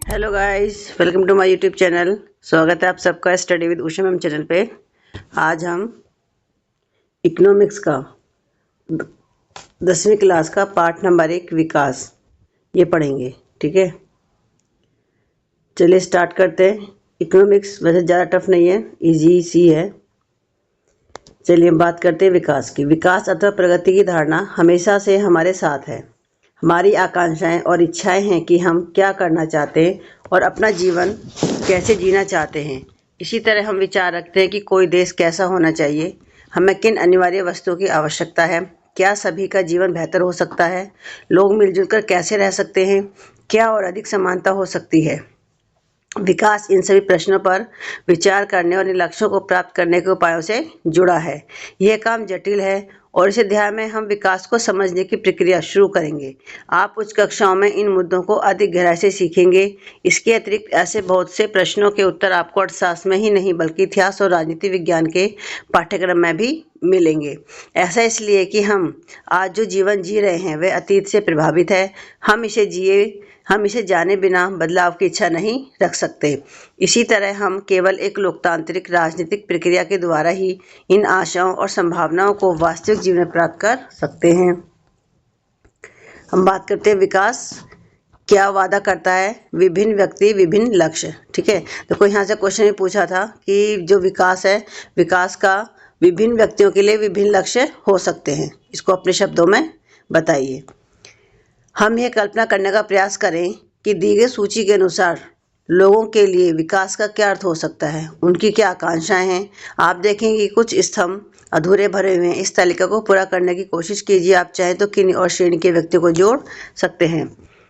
Hello guys, welcome to my YouTube channel. स्वागत है आप सबका study with Usha ma'am channel पे। आज हम इकोनॉमिक्स का 10वीं क्लास का पार्ट नंबर 1 विकास ये पढ़ेंगे। ठीक है, चलिए स्टार्ट करते हैं। इकोनॉमिक्स वैसे ज़्यादा टफ नहीं है, इजी सी है। चलिए हम बात करते हैं विकास की। विकास अथवा प्रगति की धारणा हमेशा से हमारे साथ है। हमारी आकांक्षाएं और इच्छाएं हैं कि हम क्या करना चाहते हैं और अपना जीवन कैसे जीना चाहते हैं। इसी तरह हम विचार रखते हैं कि कोई देश कैसा होना चाहिए, हमें किन अनिवार्य वस्तुओं की आवश्यकता है, क्या सभी का जीवन बेहतर हो सकता है, लोग मिलजुल कर कैसे रह सकते हैं, क्या और अधिक समानता हो सकती है। विकास इन सभी प्रश्नों पर विचार करने और इन लक्ष्यों को प्राप्त करने के उपायों से जुड़ा है। यह काम जटिल है और इस अध्याय में हम विकास को समझने की प्रक्रिया शुरू करेंगे। आप उच्च कक्षाओं में इन मुद्दों को अधिक गहराई से सीखेंगे। इसके अतिरिक्त ऐसे बहुत से प्रश्नों के उत्तर आपको अर्थशास्त्र में ही नहीं बल्कि इतिहास और राजनीति विज्ञान के पाठ्यक्रम में भी मिलेंगे। ऐसा इसलिए कि हम आज जो जीवन जी रहे हैं वह अतीत से प्रभावित है। हम इसे जाने बिना बदलाव की इच्छा नहीं रख सकते। इसी तरह हम केवल एक लोकतांत्रिक राजनीतिक प्रक्रिया के द्वारा ही इन आशाओं और संभावनाओं को वास्तविक जीवन में प्राप्त कर सकते हैं। हम बात करते हैं विकास क्या वादा करता है। विभिन्न व्यक्ति विभिन्न लक्ष्य। ठीक है, तो कोई यहाँ से क्वेश्चन भी पूछा था कि जो विकास है, विकास का विभिन्न व्यक्तियों के लिए विभिन्न लक्ष्य हो सकते हैं। इसको अपने शब्दों में बताइए। हम यह कल्पना करने का प्रयास करें कि दी गई सूची के अनुसार लोगों के लिए विकास का क्या अर्थ हो सकता है, उनकी क्या आकांक्षाएं हैं। आप देखेंगे कि कुछ स्तंभ अधूरे भरे हुए हैं। इस तालिका को पूरा करने की कोशिश कीजिए। आप चाहें तो किन्हीं और श्रेणी के व्यक्तियों को जोड़ सकते हैं।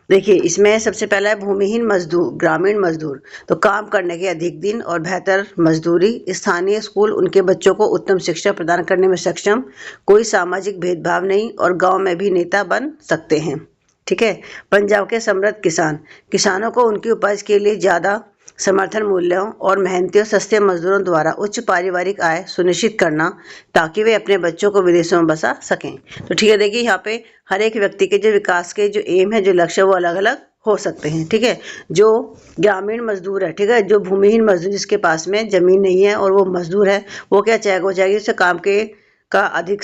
देखिए, इसमें सबसे पहला है भूमिहीन मजदूर, ग्रामीण मजदूर। तो काम करने के अधिक दिन और बेहतर मजदूरी, स्थानीय स्कूल उनके बच्चों को उत्तम शिक्षा प्रदान करने में सक्षम, कोई सामाजिक भेदभाव नहीं और गांव में भी नेता बन सकते हैं। ठीक है, पंजाब के समृद्ध किसान, किसानों को उनकी उपज के लिए ज़्यादा समर्थन मूल्यों और मेहनती और सस्ते मजदूरों द्वारा उच्च पारिवारिक आय सुनिश्चित करना ताकि वे अपने बच्चों को विदेशों में बसा सकें। तो ठीक है, देखिए यहाँ पे हर एक व्यक्ति के जो विकास के जो एम है, जो लक्ष्य, वो अलग अलग हो सकते हैं। ठीक है, जो ग्रामीण मजदूर है, ठीक है, जो भूमिहीन मजदूर जिसके पास में जमीन नहीं है और वो मजदूर है, वो क्या चाहेगा, वो चाहेगी उससे काम के का अधिक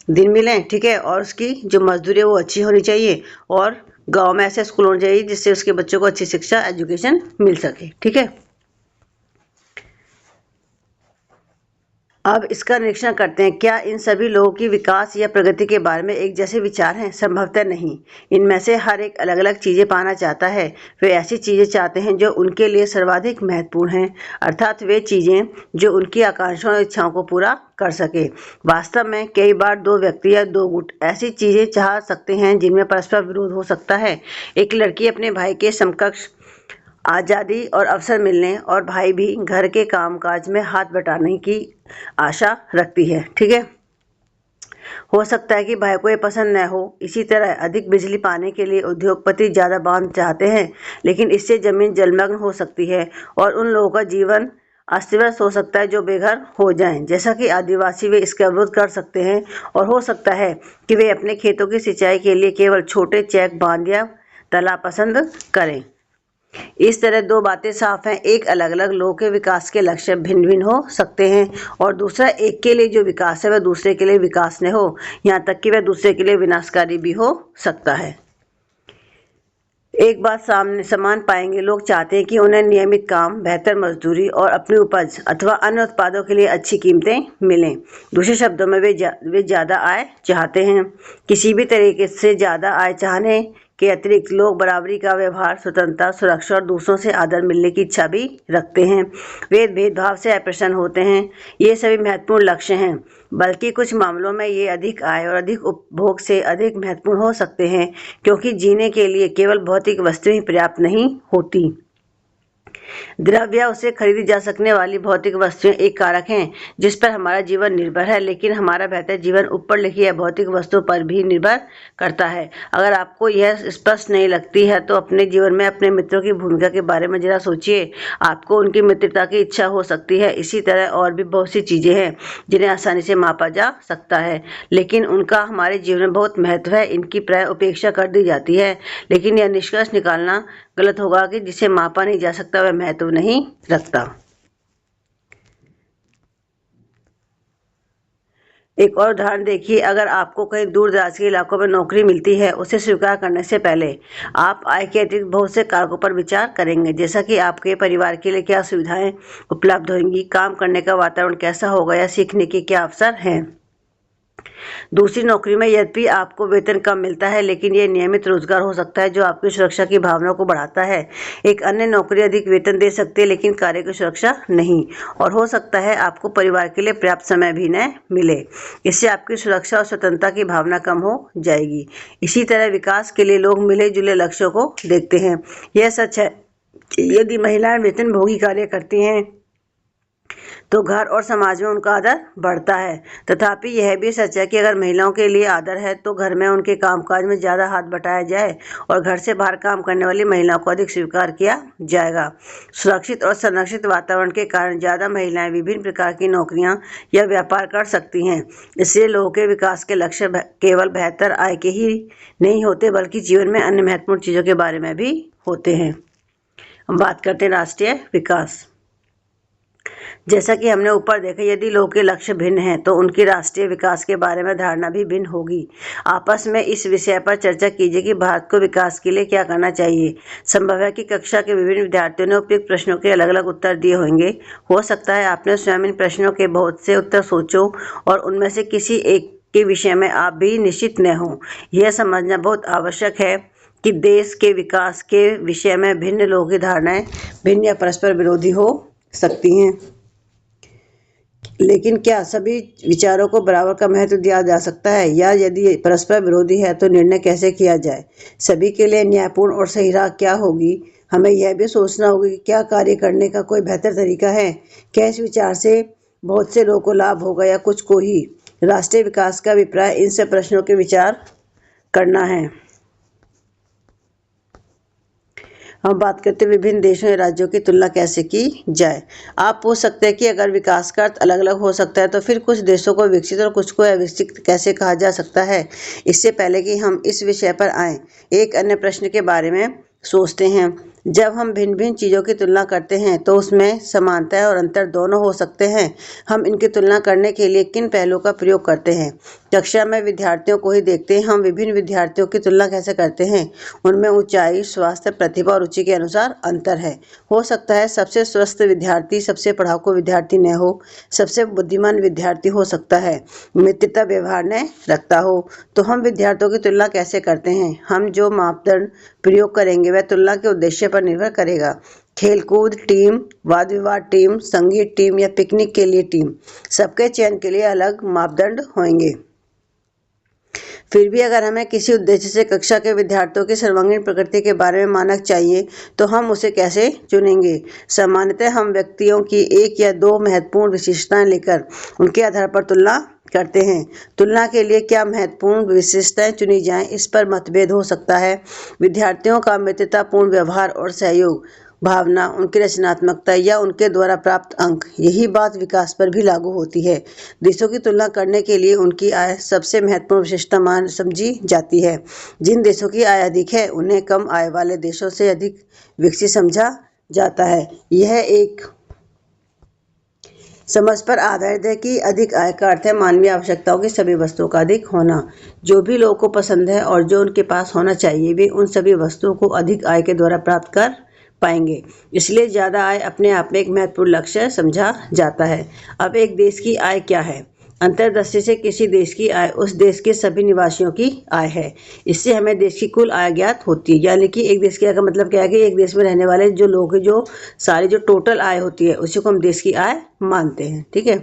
दिन मिलें। ठीक है, और उसकी जो मजदूरी है वो अच्छी होनी चाहिए और गांव में ऐसे स्कूल होने चाहिए जिससे उसके बच्चों को अच्छी शिक्षा, एजुकेशन मिल सके। ठीक है, अब इसका निरीक्षण करते हैं। क्या इन सभी लोगों की विकास या प्रगति के बारे में एक जैसे विचार हैं? संभवतः नहीं। इनमें से हर एक अलग अलग चीज़ें पाना चाहता है। वे ऐसी चीज़ें चाहते हैं जो उनके लिए सर्वाधिक महत्वपूर्ण हैं, अर्थात वे चीज़ें जो उनकी आकांक्षाओं और इच्छाओं को पूरा कर सके। वास्तव में कई बार दो व्यक्ति या दो गुट ऐसी चीज़ें चाह सकते हैं जिनमें परस्पर विरोध हो सकता है। एक लड़की अपने भाई के समकक्ष आज़ादी और अवसर मिलने और भाई भी घर के कामकाज में हाथ बटाने की आशा रखती है। ठीक है, हो सकता है कि भाई को ये पसंद न हो। इसी तरह अधिक बिजली पाने के लिए उद्योगपति ज़्यादा बांध चाहते हैं, लेकिन इससे ज़मीन जलमग्न हो सकती है और उन लोगों का जीवन अस्त व्यस्त हो सकता है जो बेघर हो जाएं। जैसा कि आदिवासी वे इसका विरोध कर सकते हैं और हो सकता है कि वे अपने खेतों की सिंचाई के लिए केवल छोटे चेक बांध या तालाब पसंद करें। इस तरह दो बातें साफ हैं। एक, अलग अलग लोगों के विकास के लक्ष्य भिन्न भिन्न हो सकते हैं और दूसरा, एक के लिए जो विकास है वह दूसरे के लिए विकास न हो, यहाँ तक कि वह दूसरे के लिए विनाशकारी भी हो सकता है। एक बात सामने समान पाएंगे, लोग चाहते हैं कि उन्हें नियमित काम, बेहतर मजदूरी और अपनी उपज अथवा अन्य उत्पादों के लिए अच्छी कीमतें मिलें। दूसरे शब्दों में वे ज़्यादा आय चाहते हैं। किसी भी तरीके से ज़्यादा आय चाहने के अतिरिक्त लोग बराबरी का व्यवहार, स्वतंत्रता, सुरक्षा और दूसरों से आदर मिलने की इच्छा भी रखते हैं। वे भेदभाव से अप्रसन्न होते हैं। ये सभी महत्वपूर्ण लक्ष्य हैं, बल्कि कुछ मामलों में ये अधिक आय और अधिक उपभोग से अधिक महत्वपूर्ण हो सकते हैं, क्योंकि जीने के लिए केवल भौतिक वस्तुएं ही पर्याप्त नहीं होती। द्रव्य उसे खरीदी जा सकने वाली भौतिक वस्तुएं एक कारक हैं जिस पर हमारा जीवन निर्भर है, लेकिन हमारा बेहतर जीवन ऊपर लिखी या भौतिक वस्तु पर भी निर्भर करता है। अगर आपको यह स्पष्ट नहीं लगती है तो अपने जीवन में अपने मित्रों की भूमिका के बारे में जरा सोचिए। आपको उनकी मित्रता की इच्छा हो सकती है। इसी तरह और भी बहुत सी चीजें हैं जिन्हें आसानी से मापा जा सकता है, लेकिन उनका हमारे जीवन में बहुत महत्व है। इनकी प्राय उपेक्षा कर दी जाती है, लेकिन यह निष्कर्ष निकालना गलत होगा कि जिसे मापा नहीं जा सकता वह महत्व नहीं रखता। एक और उदाहरण देखिए। अगर आपको कहीं दूर दराज के इलाकों में नौकरी मिलती है, उसे स्वीकार करने से पहले आप आय के अतिरिक्त बहुत से कारकों पर विचार करेंगे, जैसा कि आपके परिवार के लिए क्या सुविधाएं उपलब्ध होंगी, काम करने का वातावरण कैसा होगा या सीखने के क्या अवसर हैं। दूसरी नौकरी में यद्यपि आपको वेतन कम मिलता है, लेकिन यह नियमित रोजगार हो सकता है जो आपकी सुरक्षा की भावना को बढ़ाता है। एक अन्य नौकरी अधिक वेतन दे सकती है, लेकिन कार्य की सुरक्षा नहीं, और हो सकता है आपको परिवार के लिए पर्याप्त समय भी न मिले। इससे आपकी सुरक्षा और स्वतंत्रता की भावना कम हो जाएगी। इसी तरह विकास के लिए लोग मिले जुले लक्ष्यों को देखते हैं। यह सच है कि यदि महिलाएं वेतनभोगी कार्य करती हैं तो घर और समाज में उनका आदर बढ़ता है। तथापि यह भी सच है कि अगर महिलाओं के लिए आदर है तो घर में उनके कामकाज में ज़्यादा हाथ बटाया जाए और घर से बाहर काम करने वाली महिलाओं को अधिक स्वीकार किया जाएगा। सुरक्षित और संरक्षित वातावरण के कारण ज़्यादा महिलाएं विभिन्न प्रकार की नौकरियां या व्यापार कर सकती हैं। इससे लोगों के विकास के लक्ष्य केवल बेहतर आय के ही नहीं होते, बल्कि जीवन में अन्य महत्वपूर्ण चीज़ों के बारे में भी होते हैं। हम बात करते हैं राष्ट्रीय विकास। जैसा कि हमने ऊपर देखा, यदि लोगों के लक्ष्य भिन्न हैं तो उनकी राष्ट्रीय विकास के बारे में धारणा भी भिन्न होगी। आपस में इस विषय पर चर्चा कीजिए कि भारत को विकास के लिए क्या करना चाहिए। संभव है कि कक्षा के विभिन्न विद्यार्थियों ने उपयुक्त प्रश्नों के अलग अलग उत्तर दिए होंगे। हो सकता है आपने स्वयं इन प्रश्नों के बहुत से उत्तर सोचो और उनमें से किसी एक के विषय में आप भी निश्चित न हों। यह समझना बहुत आवश्यक है कि देश के विकास के विषय में भिन्न लोगों की धारणाएं भिन्न या परस्पर विरोधी हो सकती हैं, लेकिन क्या सभी विचारों को बराबर का महत्व दिया जा सकता है, या यदि परस्पर विरोधी है तो निर्णय कैसे किया जाए। सभी के लिए न्यायपूर्ण और सही राह क्या होगी। हमें यह भी सोचना होगा कि क्या कार्य करने का कोई बेहतर तरीका है। क्या इस विचार से बहुत से लोगों को लाभ होगा या कुछ को ही। राष्ट्रीय विकास का अभिप्राय इन सब प्रश्नों के विचार करना है। हम बात करते हैं विभिन्न देशों या राज्यों की तुलना कैसे की जाए। आप पूछ सकते हैं कि अगर विकास का अर्थ अलग अलग हो सकता है तो फिर कुछ देशों को विकसित और कुछ को अविकसित कैसे कहा जा सकता है। इससे पहले कि हम इस विषय पर आएं, एक अन्य प्रश्न के बारे में सोचते हैं। जब हम भिन्न भिन्न चीज़ों की तुलना करते हैं तो उसमें समानता और अंतर दोनों हो सकते हैं। हम इनकी तुलना करने के लिए किन पहलुओं का प्रयोग करते हैं। कक्षा में विद्यार्थियों को ही देखते हैं। हम विभिन्न विद्यार्थियों की तुलना कैसे करते हैं। उनमें ऊंचाई, स्वास्थ्य, प्रतिभा और रुचि के अनुसार अंतर है। हो सकता है सबसे स्वस्थ विद्यार्थी सबसे पढ़ाकू विद्यार्थी न हो, सबसे बुद्धिमान विद्यार्थी हो सकता है मित्रता व्यवहार न रखता हो। तो हम विद्यार्थियों की तुलना कैसे करते हैं। हम जो मापदंड प्रयोग करेंगे वह तुलना के उद्देश्य पर निर्भर करेगा। खेलकूद टीम, वाद विवाद टीम, संगीत टीम या पिकनिक के लिए टीम, सबके चयन के लिए अलग मापदंड होंगे। फिर भी अगर हमें किसी उद्देश्य से कक्षा के विद्यार्थियों की सर्वांगीण प्रकृति के बारे में मानक चाहिए तो हम उसे कैसे चुनेंगे। सामान्यतः हम व्यक्तियों की एक या दो महत्वपूर्ण विशेषताएं लेकर उनके आधार पर तुलना करते हैं। तुलना के लिए क्या महत्वपूर्ण विशेषताएं चुनी जाएं, इस पर मतभेद हो सकता है। विद्यार्थियों का मित्रतापूर्ण व्यवहार और सहयोग भावना, उनकी रचनात्मकता या उनके द्वारा प्राप्त अंक, यही बात विकास पर भी लागू होती है। देशों की तुलना करने के लिए उनकी आय सबसे महत्वपूर्ण विशेषता मान समझी जाती है। जिन देशों की आय अधिक है उन्हें कम आय वाले देशों से अधिक विकसित समझा जाता है। यह एक समझ पर आधारित है कि अधिक आय का अर्थ है मानवीय आवश्यकताओं की सभी वस्तुओं का अधिक होना। जो भी लोगों को पसंद है और जो उनके पास होना चाहिए वे उन सभी वस्तुओं को अधिक आय के द्वारा प्राप्त कर पाएंगे। इसलिए ज़्यादा आय अपने आप में एक महत्वपूर्ण लक्ष्य समझा जाता है। अब एक देश की आय क्या है। अंतर्दृष्टि से किसी देश की आय उस देश के सभी निवासियों की आय है। इससे हमें देश की कुल आय ज्ञात होती है। यानी कि एक देश की आय का मतलब क्या है कि एक देश में रहने वाले जो लोग जो सारी जो टोटल आय होती है उसी को हम देश की आय मानते हैं। ठीक है,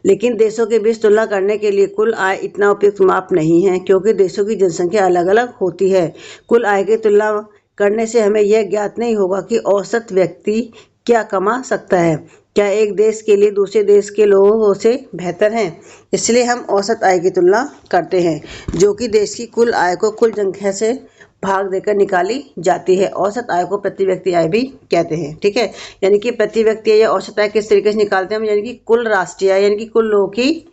लेकिन देशों के बीच तुलना करने के लिए कुल आय इतना उपयुक्त माप नहीं है, क्योंकि देशों की जनसंख्या अलग अलग होती है। कुल आय की तुलना करने से हमें यह ज्ञात नहीं होगा कि औसत व्यक्ति क्या कमा सकता है, क्या एक देश के लिए दूसरे देश के लोगों से बेहतर है। इसलिए हम औसत आय की तुलना करते हैं, जो कि देश की कुल आय को कुल जनसंख्या से भाग देकर निकाली जाती है। औसत आय को प्रति व्यक्ति आय भी कहते हैं। ठीक है, यानी कि प्रति व्यक्ति या औसत आय किस तरीके से निकालते हैं हम, यानी कि कुल राष्ट्रीय आय यानी कि कुल लोगों की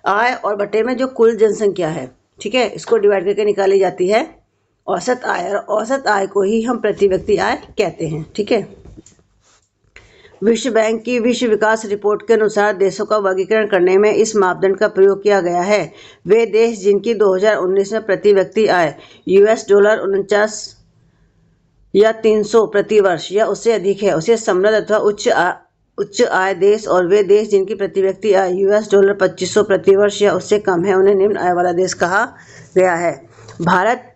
आय और बटे में जो कुल जनसंख्या है, ठीक है, इसको डिवाइड करके निकाली जाती है औसत आय, और औसत आय को ही हम प्रति व्यक्ति आय कहते हैं। ठीक है, विश्व बैंक की विश्व विकास रिपोर्ट के अनुसार देशों का वर्गीकरण करने में इस मापदंड का प्रयोग किया गया है। वे देश जिनकी 2019 में प्रति व्यक्ति आय $49 या 300 प्रति वर्ष या उससे अधिक है, उसे समृद्ध अथवा उच्च आय देश, और वे देश जिनकी प्रति व्यक्ति आय $2500 प्रति वर्ष या उससे कम है उन्हें निम्न आय वाला देश कहा गया है। भारत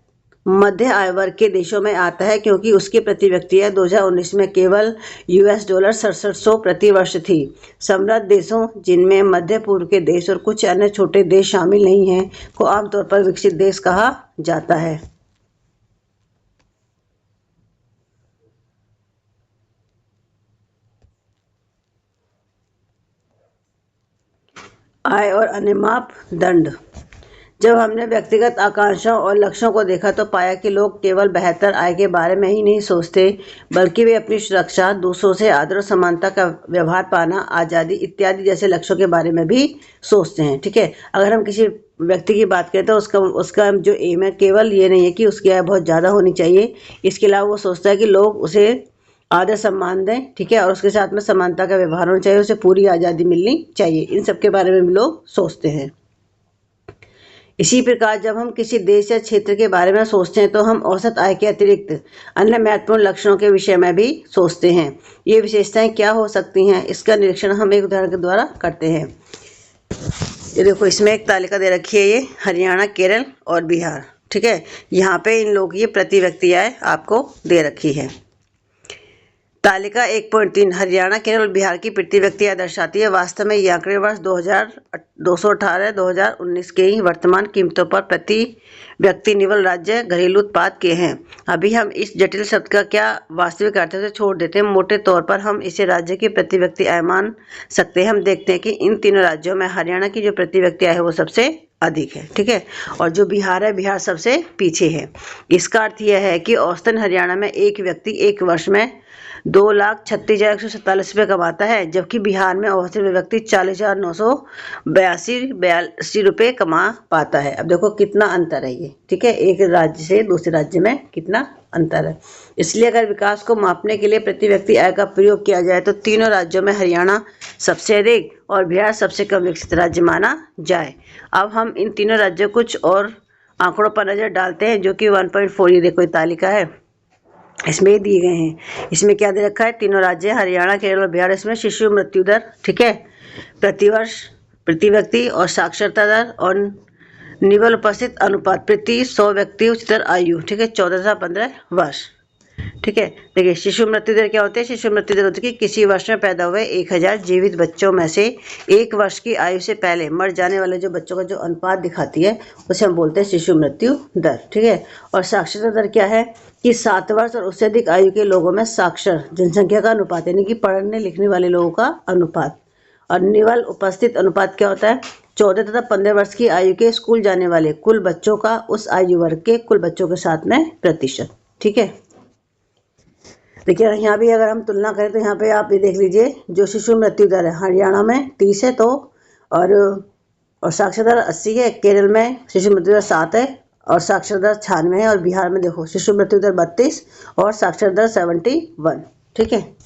मध्य आय वर्ग के देशों में आता है क्योंकि उसकी प्रति व्यक्ति आय 2019 में केवल $6700 प्रति वर्ष थी। समृद्ध देशों, जिनमें मध्य पूर्व के देश और कुछ अन्य छोटे देश शामिल नहीं हैं, को आमतौर पर विकसित देश कहा जाता है। आय और अन्य मापदंड। जब हमने व्यक्तिगत आकांक्षाओं और लक्ष्यों को देखा तो पाया कि लोग केवल बेहतर आय के बारे में ही नहीं सोचते, बल्कि वे अपनी सुरक्षा, दूसरों से आदर और समानता का व्यवहार पाना, आज़ादी इत्यादि जैसे लक्ष्यों के बारे में भी सोचते हैं। ठीक है, अगर हम किसी व्यक्ति की बात करें तो उसका जो एम है केवल ये नहीं है कि उसकी आय बहुत ज़्यादा होनी चाहिए, इसके अलावा वो सोचता है कि लोग उसे आदर सम्मान दें, ठीक है, और उसके साथ में समानता का व्यवहार होना चाहिए, उसे पूरी आज़ादी मिलनी चाहिए। इन सब के बारे में भी लोग सोचते हैं। इसी प्रकार जब हम किसी देश या क्षेत्र के बारे में सोचते हैं तो हम औसत आय के अतिरिक्त अन्य महत्वपूर्ण लक्षणों के विषय में भी सोचते हैं। ये विशेषताएं क्या हो सकती हैं, इसका निरीक्षण हम एक उदाहरण के द्वारा करते हैं। ये देखो, इसमें एक तालिका दे रखी है, ये हरियाणा, केरल और बिहार। ठीक है, यहाँ पे इन लोगों की प्रति व्यक्ति आय आपको दे रखी है। तालिका 1.3 हरियाणा, केरल और बिहार की प्रति व्यक्ति आय दर्शाती है। वास्तव में ये आंकड़े वर्ष 218-2019 के ही वर्तमान कीमतों पर प्रति व्यक्ति निवल राज्य घरेलू उत्पाद के हैं। अभी हम इस जटिल शब्द का क्या वास्तविक अर्थ से छोड़ देते हैं। मोटे तौर पर हम इसे राज्य की प्रति व्यक्ति आय मान सकते हैं। हम देखते हैं कि इन तीनों राज्यों में हरियाणा की जो प्रति व्यक्ति आय है वो सबसे अधिक है। ठीक है, और जो बिहार है, बिहार सबसे पीछे है। इसका अर्थ यह है कि औसतन हरियाणा में एक व्यक्ति एक वर्ष में 2,36,147 रुपये कमाता है, जबकि बिहार में औसत व्यक्ति 40,982 रुपये कमा पाता है। अब देखो कितना अंतर है ये। ठीक है, एक राज्य से दूसरे राज्य में कितना अंतर है। इसलिए अगर विकास को मापने के लिए प्रति व्यक्ति आय का प्रयोग किया जाए तो तीनों राज्यों में हरियाणा सबसे अधिक और बिहार सबसे कम विकसित राज्य माना जाए। अब हम इन तीनों राज्यों कुछ और आंकड़ों पर नजर डालते हैं, जो कि 1.4 ये देखो तालिका है, इसमें दिए गए हैं। इसमें क्या दे रखा है, तीनों राज्य हरियाणा, केरल और बिहार। इसमें शिशु मृत्यु दर, ठीक है, प्रतिवर्ष, प्रति व्यक्ति और साक्षरता दर और निवल उपस्थित अनुपात प्रति 100 व्यक्ति उच्चतर आयु, ठीक है, 14 से 15 वर्ष। ठीक है, देखिए शिशु मृत्यु दर क्या होती है। शिशु मृत्यु दर होती है कि किसी वर्ष में पैदा हुए 1000 जीवित बच्चों में से 1 वर्ष की आयु से पहले मर जाने वाले जो बच्चों का जो अनुपात दिखाती है उसे हम बोलते हैं शिशु मृत्यु दर। ठीक है, और साक्षरता दर क्या है कि 7 वर्ष और उससे अधिक आयु के लोगों में साक्षर जनसंख्या का अनुपात, यानी कि पढ़ने लिखने वाले लोगों का अनुपात। और निवल उपस्थित अनुपात क्या होता है, 14 तथा 15 वर्ष की आयु के स्कूल जाने वाले कुल बच्चों का उस आयु वर्ग के कुल बच्चों के साथ में प्रतिशत। ठीक है, देखिए यहाँ भी अगर हम तुलना करें तो यहाँ पे आप ये देख लीजिए, जो शिशु मृत्यु दर है हरियाणा में 30 है तो और साक्षरता दर 80 है। केरल में शिशु मृत्यु दर 7 है और साक्षरता दर 96 है। और बिहार में देखो शिशु मृत्यु दर 32 और साक्षरता दर 71। ठीक है,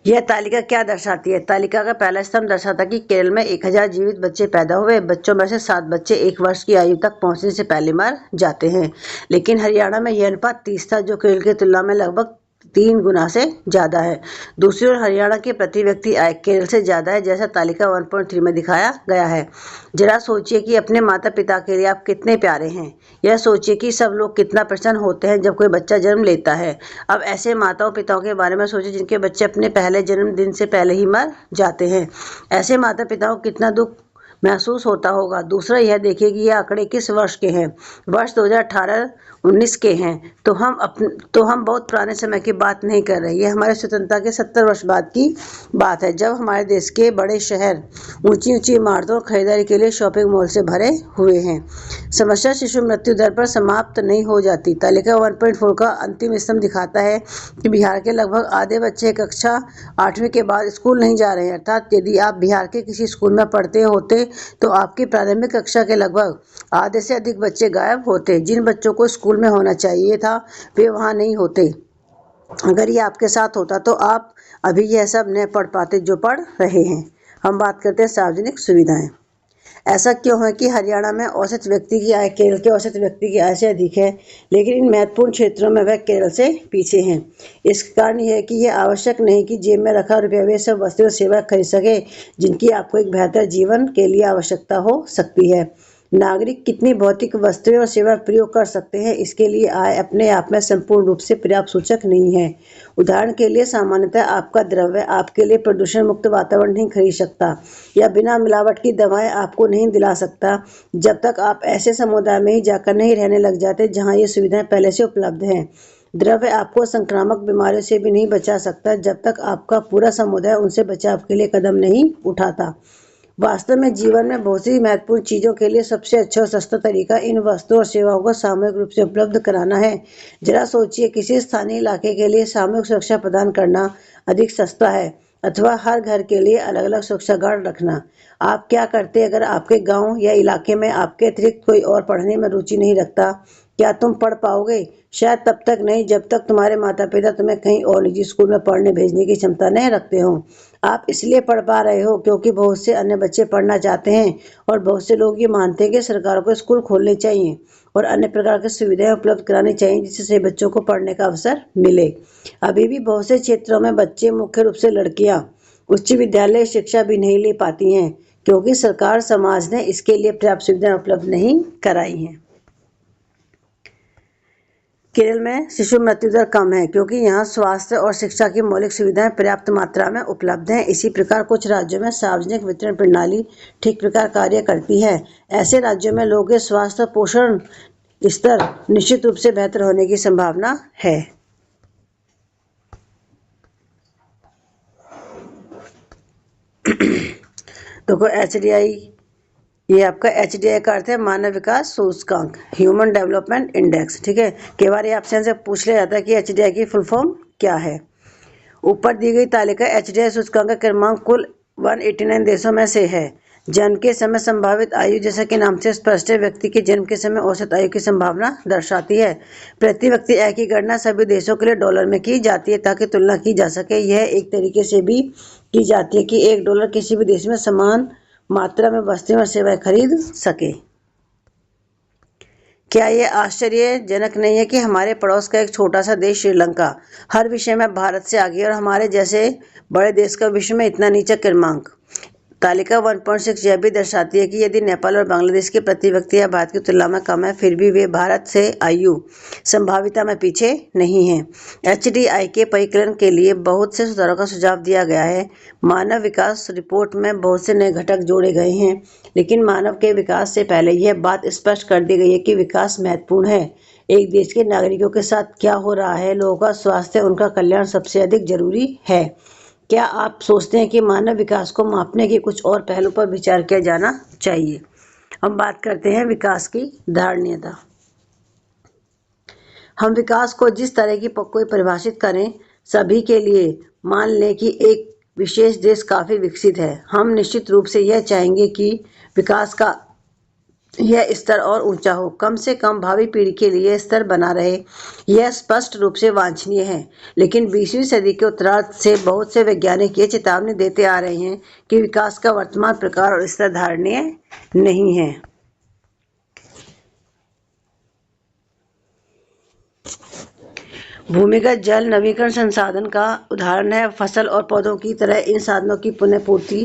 यह तालिका क्या दर्शाती है। तालिका का पहला स्तंभ दर्शाता है कि केरल में 1000 जीवित बच्चे पैदा हुए, बच्चों में से 7 बच्चे 1 वर्ष की आयु तक पहुंचने से पहले मर जाते हैं। लेकिन हरियाणा में यह अनुपात 30 था, जो केरल की तुलना में लगभग 3 गुना से ज़्यादा है। दूसरी ओर हरियाणा की प्रति व्यक्ति आय केरल से ज़्यादा है, जैसा तालिका 1.3 में दिखाया गया है। जरा सोचिए कि अपने माता पिता के लिए आप कितने प्यारे हैं। यह सोचिए कि सब लोग कितना प्रसन्न होते हैं जब कोई बच्चा जन्म लेता है। अब ऐसे माताओं पिताओं के बारे में सोचिए जिनके बच्चे अपने पहले जन्मदिन से पहले ही मर जाते हैं। ऐसे माता पिताओं को कितना दुख महसूस होता होगा। दूसरा यह देखिए कि ये आंकड़े किस वर्ष के हैं। वर्ष 2018-19 के हैं। तो हम बहुत पुराने समय की बात नहीं कर रहे। ये हमारे स्वतंत्रता के 70 वर्ष बाद की बात है, जब हमारे देश के बड़े शहर ऊंची ऊंची इमारतों और खरीदारी के लिए शॉपिंग मॉल से भरे हुए हैं। समस्या शिशु मृत्यु दर पर समाप्त नहीं हो जाती। तालिका 1.4 का अंतिम स्तंभ दिखाता है कि बिहार के लगभग आधे बच्चे कक्षा 8वीं के बाद स्कूल नहीं जा रहे हैं। अर्थात यदि आप बिहार के किसी स्कूल में पढ़ते होते तो आपकी प्राथमिक कक्षा के लगभग आधे से अधिक बच्चे गायब होते। जिन बच्चों को स्कूल में होना चाहिए था वे वहाँ नहीं होते। अगर ये आपके साथ होता तो आप अभी यह सब न पढ़ पाते जो पढ़ रहे हैं। हम बात करते हैं सार्वजनिक सुविधाएं। ऐसा क्यों है कि हरियाणा में औसत व्यक्ति की आय केरल के औसत व्यक्ति की आय से अधिक है, लेकिन इन महत्वपूर्ण क्षेत्रों में वह केरल से पीछे हैं? इसका कारण यह है कि यह आवश्यक नहीं कि जेब में रखा रुपया वे सब वस्तु और सेवा खरीद सके जिनकी आपको एक बेहतर जीवन के लिए आवश्यकता हो सकती है। नागरिक कितनी भौतिक वस्तुएं और सेवा प्रयोग कर सकते हैं, इसके लिए आय अपने आप में संपूर्ण रूप से पर्याप्त सूचक नहीं है। उदाहरण के लिए, सामान्यतः आपका द्रव्य आपके लिए प्रदूषण मुक्त वातावरण नहीं खरीद सकता या बिना मिलावट की दवाएं आपको नहीं दिला सकता जब तक आप ऐसे समुदाय में ही जाकर नहीं रहने लग जाते जहां ये सुविधाएं पहले से उपलब्ध हैं। द्रव्य आपको संक्रामक बीमारियों से भी नहीं बचा सकता जब तक आपका पूरा समुदाय उनसे बचाव के लिए कदम नहीं उठाता। वास्तव में जीवन में बहुत सी महत्वपूर्ण चीजों के लिए सबसे अच्छा और सस्ता तरीका इन वस्तुओं और सेवाओं को सामूहिक रूप से उपलब्ध कराना है। जरा सोचिए, किसी स्थानीय इलाके के लिए सामूहिक सुरक्षा प्रदान करना अधिक सस्ता है अथवा हर घर के लिए अलग अलग सुरक्षा गार्ड रखना। आप क्या करते अगर आपके गांव या इलाके में आपके अतिरिक्त कोई और पढ़ने में रुचि नहीं रखता? क्या तुम पढ़ पाओगे? शायद तब तक नहीं जब तक तुम्हारे माता पिता तुम्हें कहीं और निजी स्कूल में पढ़ने भेजने की क्षमता नहीं रखते हो। आप इसलिए पढ़ पा रहे हो क्योंकि बहुत से अन्य बच्चे पढ़ना चाहते हैं और बहुत से लोग ये मानते हैं कि सरकार को स्कूल खोलने चाहिए और अन्य प्रकार की सुविधाएं उपलब्ध करानी चाहिए जिससे बच्चों को पढ़ने का अवसर मिले। अभी भी बहुत से क्षेत्रों में बच्चे, मुख्य रूप से लड़कियां, उच्च विद्यालय शिक्षा भी नहीं ले पाती हैं क्योंकि सरकार समाज ने इसके लिए पर्याप्त सुविधाएं उपलब्ध नहीं कराई हैं। केरल में शिशु मृत्यु दर कम है क्योंकि यहाँ स्वास्थ्य और शिक्षा की मौलिक सुविधाएं पर्याप्त मात्रा में उपलब्ध हैं। इसी प्रकार कुछ राज्यों में सार्वजनिक वितरण प्रणाली ठीक प्रकार कार्य करती है। ऐसे राज्यों में लोगों के स्वास्थ्य और पोषण स्तर निश्चित रूप से बेहतर होने की संभावना है। देखो HDI, ये आपका HDI का अर्थ है मानव विकास सूचकांक, ह्यूमन डेवलपमेंट इंडेक्स। ठीक है, कई बार ये ऑप्शन से पूछ लिया जाता है कि HDI की फुल फॉर्म क्या है। ऊपर दी गई तालिका HDI सूचकांक का क्रमांक कुल 189 देशों में से है। जन्म के समय संभावित आयु, जैसा कि नाम से स्पष्ट है, व्यक्ति के जन्म के समय औसत आयु की संभावना दर्शाती है। प्रति व्यक्ति आय की गणना सभी देशों के लिए डॉलर में की जाती है ताकि तुलना की जा सके। यह एक तरीके से भी की जाती है कि $1 किसी भी देश में समान मात्रा में वस्तुएं और सेवाएं खरीद सके। क्या यह आश्चर्यजनक नहीं है कि हमारे पड़ोस का एक छोटा सा देश श्रीलंका हर विषय में भारत से आगे और हमारे जैसे बड़े देश का विश्व में इतना नीचा क्रमांक? तालिका 1.6 यह भी दर्शाती है कि यदि नेपाल और बांग्लादेश की प्रति व्यक्ति या भारत की तुलना में कम है, फिर भी वे भारत से आयु संभाविता में पीछे नहीं हैं। HDI के परिकलन के लिए बहुत से सुधारों का सुझाव दिया गया है। मानव विकास रिपोर्ट में बहुत से नए घटक जोड़े गए हैं, लेकिन मानव के विकास से पहले यह बात स्पष्ट कर दी गई है कि विकास महत्वपूर्ण है। एक देश के नागरिकों के साथ क्या हो रहा है, लोगों का स्वास्थ्य, उनका कल्याण सबसे अधिक जरूरी है। क्या आप सोचते हैं कि मानव विकास को मापने के कुछ और पहलू पर विचार किया जाना चाहिए? हम बात करते हैं विकास की धारणीयता। हम विकास को जिस तरह की कोई परिभाषित करें, सभी के लिए मान लें कि एक विशेष देश काफी विकसित है। हम निश्चित रूप से यह चाहेंगे कि विकास का यह स्तर और ऊंचा हो, कम से कम भावी पीढ़ी के लिए स्तर बना रहे। यह स्पष्ट रूप से वांछनीय है, लेकिन 20वीं सदी के उत्तरार्ध से बहुत से वैज्ञानिक ये चेतावनी देते आ रहे हैं कि विकास का वर्तमान प्रकार और स्तर धारणीय नहीं है। भूमिगत जल नवीकरण संसाधन का उदाहरण है। फसल और पौधों की तरह इन साधनों की पुनः पूर्ति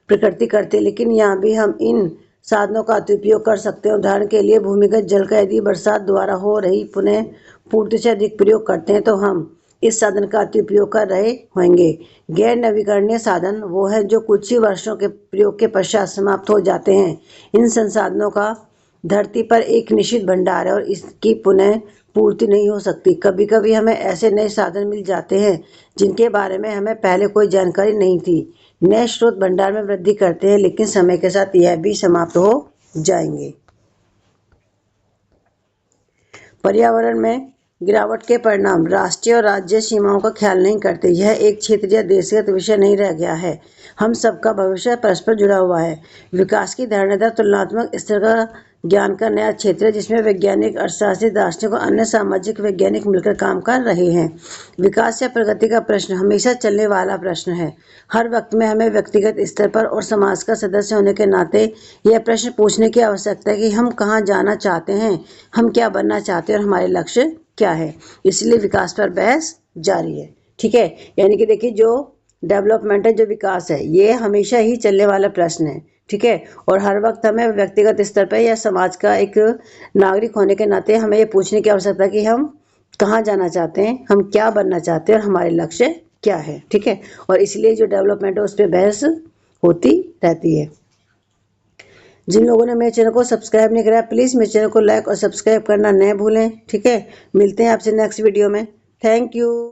प्रकृति करते, लेकिन यहाँ भी हम इन साधनों का अतिउपयोग कर सकते हैं। उदाहरण के लिए, भूमिगत जल का यदि बरसात द्वारा हो रही पुनः पूर्ति से अधिक प्रयोग करते हैं तो हम इस साधन का अति उपयोग कर रहे होंगे। गैर नवीकरणीय साधन वो है जो कुछ ही वर्षों के प्रयोग के पश्चात समाप्त हो जाते हैं। इन संसाधनों का धरती पर एक निश्चित भंडार है और इसकी पुनः पूर्ति नहीं हो सकती। कभी कभी हमें ऐसे नए साधन मिल जाते हैं जिनके बारे में हमें पहले कोई जानकारी नहीं थी। नए स्रोत भंडार में वृद्धि करते हैं, लेकिन समय के साथ यह भी समाप्त हो जाएंगे। पर्यावरण में गिरावट के परिणाम राष्ट्रीय और राज्य सीमाओं का ख्याल नहीं करते। यह एक क्षेत्र या देशगत विषय नहीं रह गया है। हम सबका भविष्य परस्पर जुड़ा हुआ है। विकास की धारणा तुलनात्मक स्तर का ज्ञान का नया क्षेत्र है जिसमें वैज्ञानिक, अर्थशास्त्री, दार्शनिक और अन्य सामाजिक वैज्ञानिक मिलकर काम कर रहे हैं। विकास या प्रगति का प्रश्न हमेशा चलने वाला प्रश्न है। हर वक्त में हमें व्यक्तिगत स्तर पर और समाज का सदस्य होने के नाते यह प्रश्न पूछने की आवश्यकता है कि हम कहाँ जाना चाहते हैं, हम क्या बनना चाहते हैं और हमारे लक्ष्य क्या है। इसलिए विकास पर बहस जारी है। ठीक है, यानी कि देखिए जो डेवलपमेंट है, जो विकास है, ये हमेशा ही चलने वाला प्रश्न है। ठीक है, और हर वक्त हमें व्यक्तिगत स्तर पर या समाज का एक नागरिक होने के नाते हमें ये पूछने की आवश्यकता है कि हम कहाँ जाना चाहते हैं, हम क्या बनना चाहते हैं और हमारे लक्ष्य क्या है। ठीक है, और इसलिए जो डेवलपमेंट है उस पर बहस होती रहती है। जिन लोगों ने मेरे चैनल को सब्सक्राइब नहीं करा, प्लीज़ मेरे चैनल को लाइक और सब्सक्राइब करना न भूलें। ठीक है, मिलते हैं आपसे नेक्स्ट वीडियो में। Thank you.